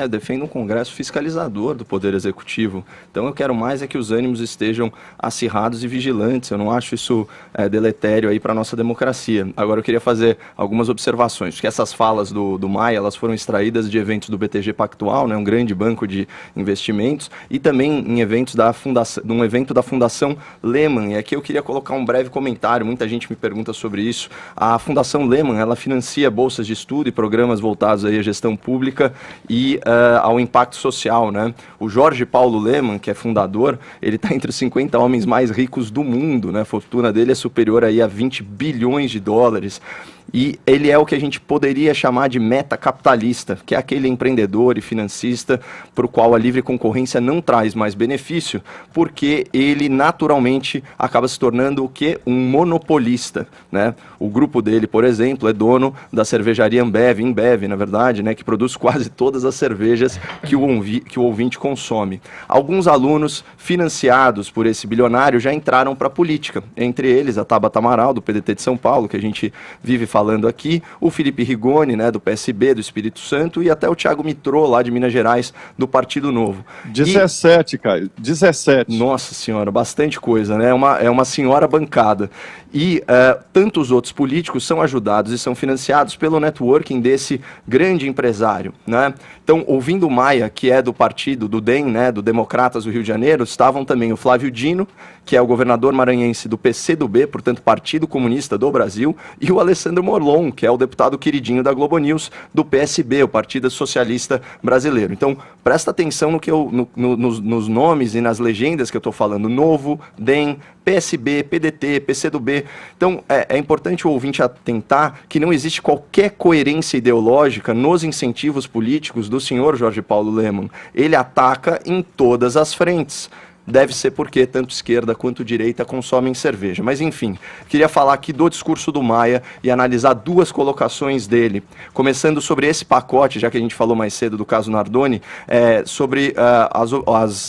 Eu defendo um Congresso fiscalizador do Poder Executivo. Então eu quero mais é que os ânimos estejam acirrados e vigilantes. Eu não acho isso deletério aí para a nossa democracia. Agora eu queria fazer algumas observações, porque essas falas do Maia, elas foram extraídas de eventos do BTG Pactual, né, um grande banco de investimentos, e também em eventos de um evento da Fundação Lehman. E aqui eu queria colocar um breve comentário, muita gente me pergunta sobre isso. A Fundação Lehman, ela financia bolsas de estudo e programas voltados aí à gestão pública e ao impacto social, né? O Jorge Paulo Lemann, que é fundador, ele está entre os 50 homens mais ricos do mundo, né? A fortuna dele é superior aí a 20 bilhões de dólares. E ele é o que a gente poderia chamar de metacapitalista, que é aquele empreendedor e financista para o qual a livre concorrência não traz mais benefício, porque ele naturalmente acaba se tornando o quê? Um monopolista, né? O grupo dele, por exemplo, é dono da cervejaria Ambev, na verdade, né? Que produz quase todas as cervejas que o ouvinte consome. Alguns alunos financiados por esse bilionário já entraram para a política, entre eles a Tabata Amaral, do PDT de São Paulo, que a gente vive falando aqui, o Felipe Rigoni, né, do PSB, do Espírito Santo, e até o Thiago Mitrô, lá de Minas Gerais, do Partido Novo. 17, Caio, 17. Nossa senhora, bastante coisa, né? É uma senhora bancada. E tantos outros políticos são ajudados e são financiados pelo networking desse grande empresário, né? Então, ouvindo o Maia, que é do partido do DEM, né, do Democratas do Rio de Janeiro, estavam também o Flávio Dino, que é o governador maranhense do PCdoB, portanto, Partido Comunista do Brasil, e o Alessandro Molon, que é o deputado queridinho da Globo News, do PSB, o Partido Socialista Brasileiro. Então, presta atenção nos nomes e nas legendas que eu estou falando. Novo, DEM, PSB, PDT, PCdoB. Então, é importante o ouvinte atentar que não existe qualquer coerência ideológica nos incentivos políticos do senhor Jorge Paulo Lemann. Ele ataca em todas as frentes. Deve ser porque tanto esquerda quanto direita consomem cerveja. Mas, enfim, queria falar aqui do discurso do Maia e analisar duas colocações dele. Começando sobre esse pacote, já que a gente falou mais cedo do caso Nardoni, sobre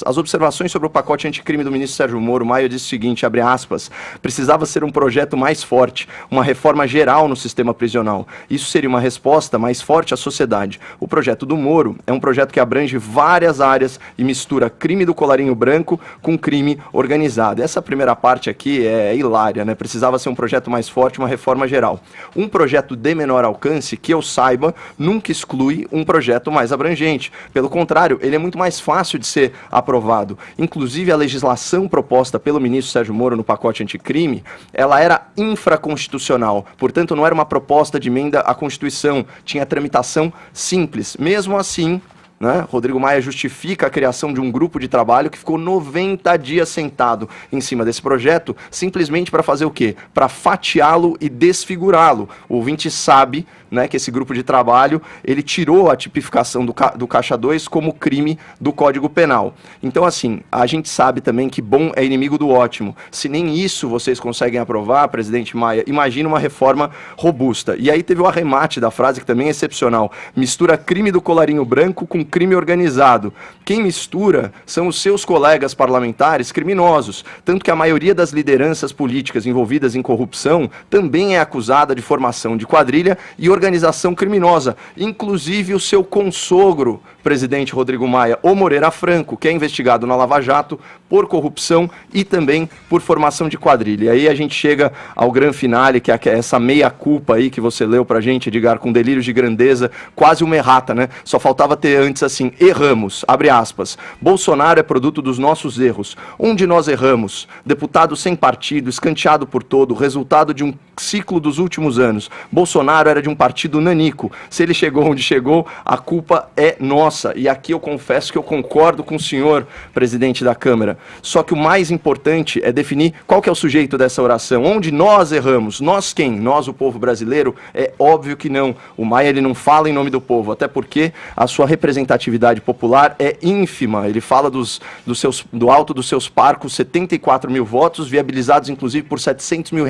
as observações sobre o pacote anticrime do ministro Sérgio Moro. Maia disse o seguinte, abre aspas, precisava ser um projeto mais forte, uma reforma geral no sistema prisional. Isso seria uma resposta mais forte à sociedade. O projeto do Moro é um projeto que abrange várias áreas e mistura crime do colarinho branco com crime organizado. Essa primeira parte aqui é hilária, né? Precisava ser um projeto mais forte, uma reforma geral. Um projeto de menor alcance, que eu saiba, nunca exclui um projeto mais abrangente. Pelo contrário, ele é muito mais fácil de ser aprovado. Inclusive, a legislação proposta pelo ministro Sérgio Moro no pacote anticrime, ela era infraconstitucional. Portanto, não era uma proposta de emenda à Constituição. Tinha tramitação simples. Mesmo assim, né? Rodrigo Maia justifica a criação de um grupo de trabalho que ficou 90 dias sentado em cima desse projeto, simplesmente para fazer o quê? Para fatiá-lo e desfigurá-lo. O ouvinte sabe, né, que esse grupo de trabalho, ele tirou a tipificação do Caixa 2 como crime do Código Penal. Então, assim, a gente sabe também que bom é inimigo do ótimo. Se nem isso vocês conseguem aprovar, presidente Maia, imagina uma reforma robusta. E aí teve o arremate da frase, que também é excepcional. Mistura crime do colarinho branco com crime organizado. Quem mistura são os seus colegas parlamentares criminosos, tanto que a maioria das lideranças políticas envolvidas em corrupção também é acusada de formação de quadrilha e organização criminosa, inclusive o seu consogro, presidente Rodrigo Maia, o Moreira Franco, que é investigado na Lava Jato por corrupção e também por formação de quadrilha. E aí a gente chega ao grande finale, que é essa meia-culpa aí que você leu pra gente, Edgar, com delírios de grandeza, quase uma errata, né? Só faltava ter antes assim, erramos, abre aspas, Bolsonaro é produto dos nossos erros. Onde nós erramos? Deputado sem partido, escanteado por todo, resultado de um ciclo dos últimos anos. Bolsonaro era de um partido nanico. Se ele chegou onde chegou, a culpa é nossa. E aqui eu confesso que eu concordo com o senhor, presidente da Câmara. Só que o mais importante é definir qual que é o sujeito dessa oração. Onde nós erramos? Nós quem? Nós, o povo brasileiro? É óbvio que não. O Maia, ele não fala em nome do povo, até porque a sua representatividade popular é ínfima. Ele fala do alto dos seus parcos, 74 mil votos, viabilizados inclusive por R$700 mil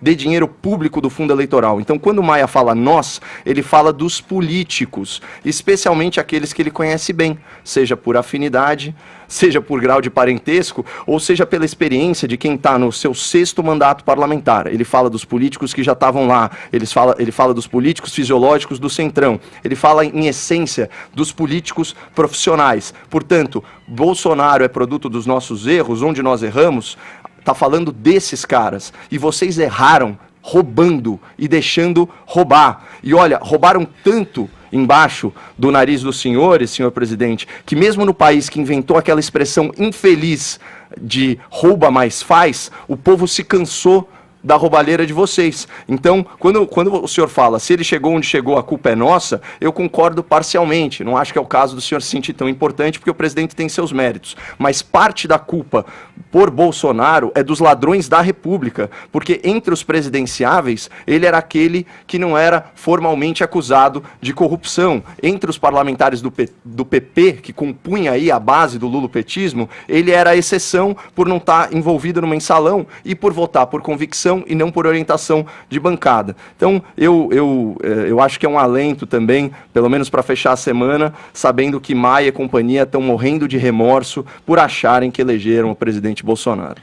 de dinheiro dinheiro público do fundo eleitoral. Então, quando o Maia fala nós, ele fala dos políticos, especialmente aqueles que ele conhece bem, seja por afinidade, seja por grau de parentesco, ou seja pela experiência de quem está no seu 6º mandato parlamentar. Ele fala dos políticos que já estavam lá, ele fala dos políticos fisiológicos do Centrão, ele fala, em essência, dos políticos profissionais. Portanto, Bolsonaro é produto dos nossos erros, onde nós erramos, está falando desses caras. E vocês erraram roubando e deixando roubar. E olha, roubaram tanto embaixo do nariz dos senhores, senhor presidente, que mesmo no país que inventou aquela expressão infeliz de rouba mais faz, o povo se cansou da roubalheira de vocês. Então, quando o senhor fala, se ele chegou onde chegou, a culpa é nossa, eu concordo parcialmente. Não acho que é o caso do senhor se sentir tão importante, porque o presidente tem seus méritos. Mas parte da culpa por Bolsonaro é dos ladrões da República, porque entre os presidenciáveis, ele era aquele que não era formalmente acusado de corrupção. Entre os parlamentares do PP, que compunha aí a base do lulopetismo, ele era a exceção por não estar envolvido no mensalão e por votar por convicção e não por orientação de bancada. Então, eu acho que é um alento também, pelo menos para fechar a semana, sabendo que Maia e companhia estão morrendo de remorso por acharem que elegeram o presidente Bolsonaro.